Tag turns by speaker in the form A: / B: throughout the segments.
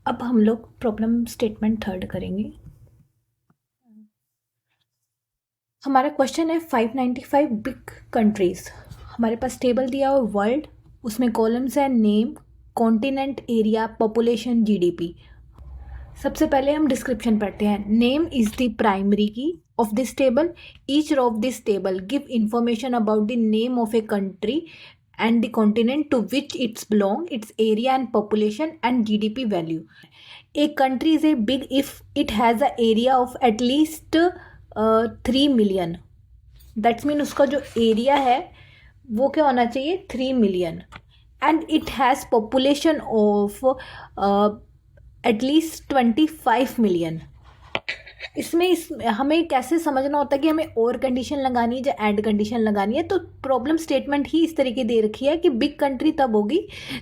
A: अब हम लोग प्रॉब्लम स्टेटमेंट थर्ड करेंगे। हमारा क्वेश्चन है 595 बिग कंट्रीज। हमारे पास टेबल दिया हो वर्ल्ड, उसमें कॉलम्स है name, continent, area, population, GDP. सबसे पहले हम डिस्क्रिप्शन पढ़ते हैं। Name is the primary key of this table. Each row of this table give information about the name of a country and the continent to which it's belong, its area and population and GDP value. A country is a big if it has an area of at least 3 million. That's mean उसका जो area है वो क्या होना चाहिए 3 million and it has population of at least 25 million. इसमें हमें कैसे समझना होता है कि हमें और कंडीशन लगानी है या एंड कंडीशन लगानी है। तो प्रॉब्लम स्टेटमेंट ही इस तरीके दे रखी है कि बिग कंट्री तब होगी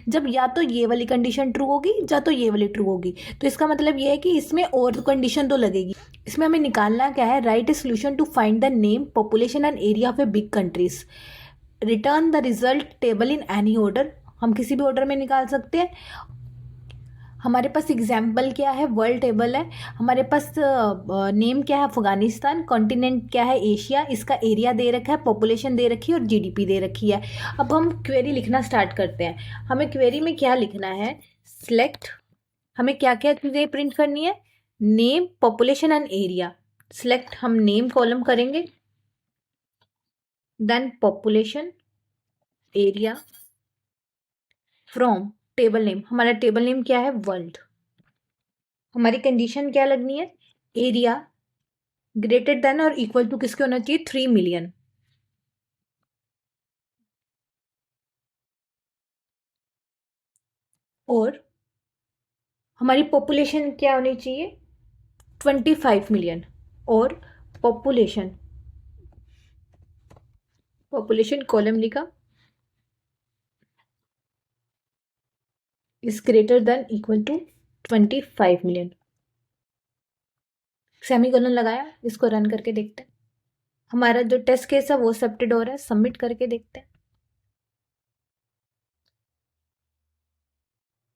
A: जब या तो ये वाली कंडीशन ट्रू होगी या तो ये वाली ट्रू होगी। तो इसका मतलब ये है कि इसमें और कंडीशन तो लगेगी। इसमें हमें निकालना क्या है, write a solution to find the name, population and area of a big countries. Return the result table in any order. हम किसी भी ऑर्डर में निकाल सकते हैं। हमारे पास एग्जाम्पल क्या है, वर्ल्ड टेबल है। हमारे पास नेम क्या है अफगानिस्तान, कॉन्टिनेंट क्या है एशिया, इसका एरिया दे रखा है, पॉपुलेशन दे रखी है और जीडीपी दे रखी है। अब हम क्वेरी लिखना स्टार्ट करते हैं। हमें क्वेरी में क्या लिखना है, सिलेक्ट, हमें क्या क्या चीज़ें प्रिंट करनी है, name, population and area. Select, हम नेम कॉलम करेंगे, then population, area, from table name. हमारा टेबल नेम क्या है, वर्ल्ड। हमारी कंडीशन क्या लगनी है, एरिया ग्रेटर देन और इक्वल टू किसके होना चाहिए, 3 मिलियन। और हमारी पॉपुलेशन क्या होनी चाहिए, 25 मिलियन। और पॉपुलेशन, पॉपुलेशन कॉलम लिखा, is greater than equal to 25 million. Semicolon लगाया, इसको रन करके देखते हैं। हमारा जो टेस्ट केस है वो एक्सेप्टेड हो रहा है, सबमिट करके देखते हैं।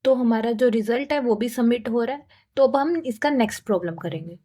A: तो हमारा जो रिजल्ट है वो भी सबमिट हो रहा है। तो अब हम इसका नेक्स्ट प्रॉब्लम करेंगे।